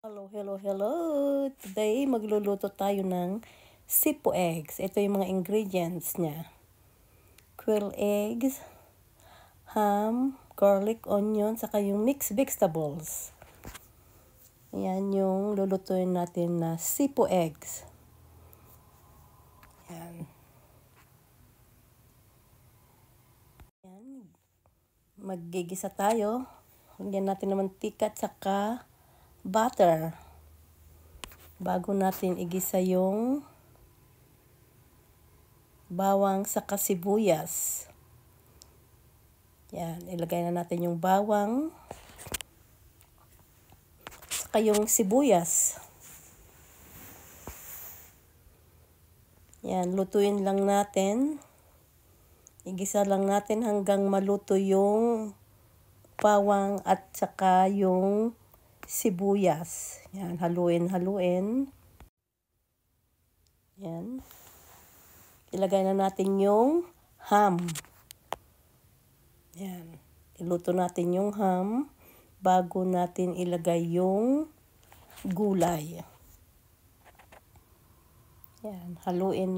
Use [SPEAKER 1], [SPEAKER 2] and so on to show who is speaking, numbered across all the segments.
[SPEAKER 1] Hello, hello, hello! Today, magluluto tayo ng sipo eggs. Ito yung mga ingredients niya. Quail eggs, ham, garlic, onion, saka yung mixed vegetables. Yan yung lulutuin natin na sipo eggs. Yan. Yan. Maggigisa tayo. Lagyan natin ng mantika at saka butter. Bago natin igisa yung bawang saka sibuyas. Yan, ilagay na natin yung bawang saka yung sibuyas. Yan, lutuin lang natin. Igisa lang natin hanggang maluto yung bawang at saka yung sibuyas. Yan, haluin. Yan. Ilagay na natin yung ham. Yan. Iluto natin yung ham bago natin ilagay yung gulay. Yan. Haluin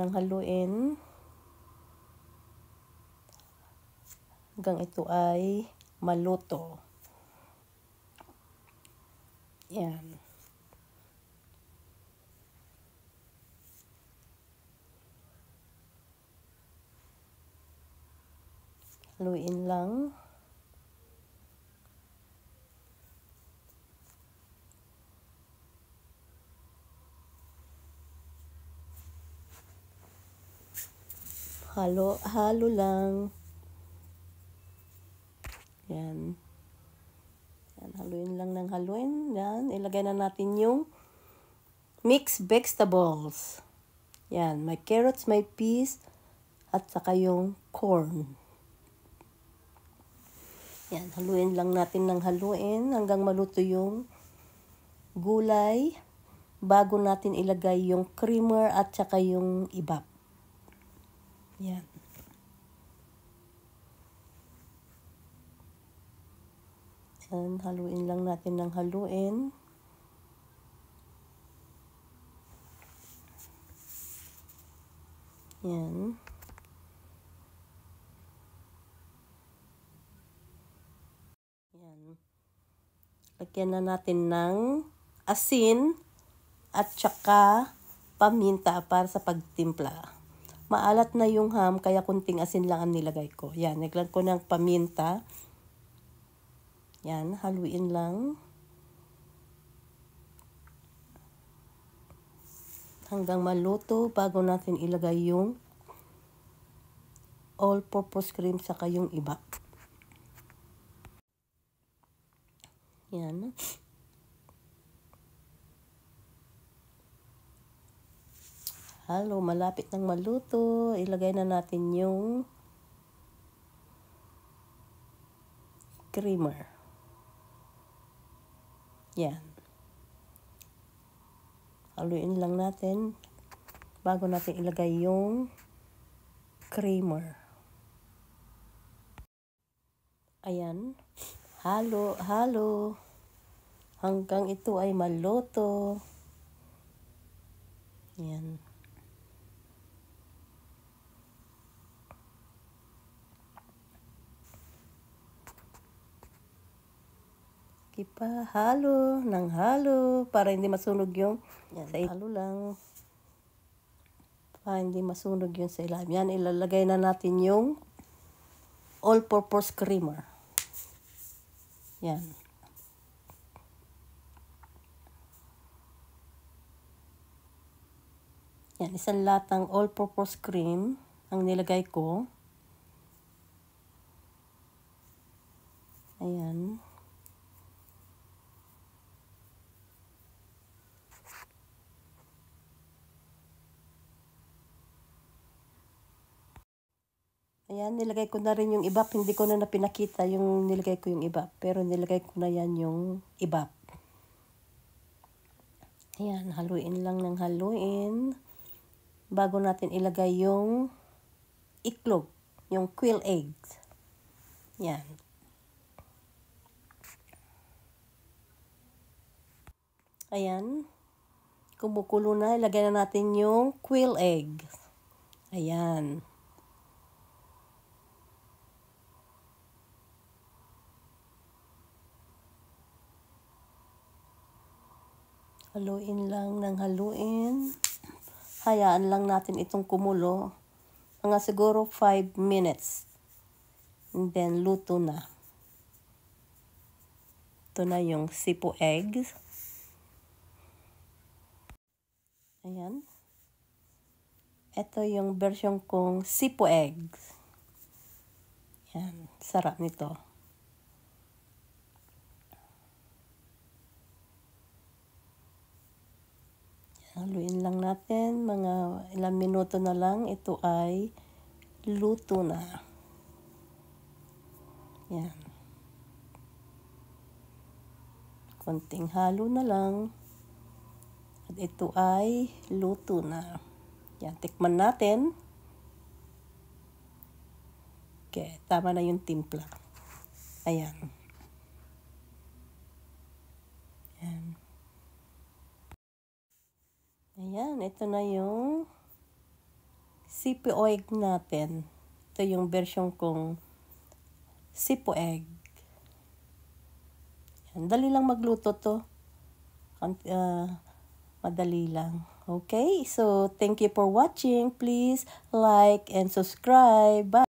[SPEAKER 1] hanggang ito ay maluto. Yan. Haluin lang. Halo lang. Yan. Yan, haluin lang ng haluin. Yan, ilagay na natin yung mixed vegetables. Yan, may carrots, may peas, at saka yung corn. Yan, haluin lang natin ng haluin hanggang maluto yung gulay bago natin ilagay yung creamer at saka yung ibap. Yan. Yan, haluin lang natin ng haluin. Yan. Yan. Lagyan na natin ng asin at saka paminta para sa pagtimpla. Maalat na yung ham kaya kunting asin lang ang nilagay ko. Yan, naglag ko ng paminta. Yan, haluin lang. Hanggang maluto bago natin ilagay yung all-purpose cream saka yung iba. Yan. Halo, malapit nang maluto. Ilagay na natin yung creamer. Yan. Haluin lang natin bago natin ilagay yung creamer. Ayan. Halo hanggang ito ay maluto. Yan. Pa, halo para hindi masunog yung halo lang para hindi masunog yung sa ilalim. Yan, ilalagay na natin yung all-purpose creamer. Yan. Yan, isang latang all-purpose cream ang nilagay ko. Ayan. Ayan, nilagay ko na rin yung ibap. Hindi ko na pinakita yung nilagay ko yung ibap. Pero nilagay ko na yan yung ibap. Ayan, haluin lang ng haluin. Bago natin ilagay yung iklog, yung quail eggs. Yan. Ayan. Kumukulo na. Ilagay na natin yung quail egg. Ayan. Haluin lang ng haluin. Hayaan lang natin itong kumulo. Mga siguro 5 minutes. And then, luto na. Ito na yung sipo eggs. Ayan. Ito yung version kong sipo eggs. Ayan. Sarap nito. Haluin lang natin. Mga ilang minuto na lang. Ito ay luto na. Ayan. Konting halo na lang. At ito ay luto na. Yan, tikman natin. Okay, tama na yung timpla. Ayan. Ayan. Ayan, ito na yung sipo egg natin. Ito yung version kong sipo egg. Ayan, dali lang magluto to. Madali lang. Okay, so thank you for watching. Please like and subscribe. Bye.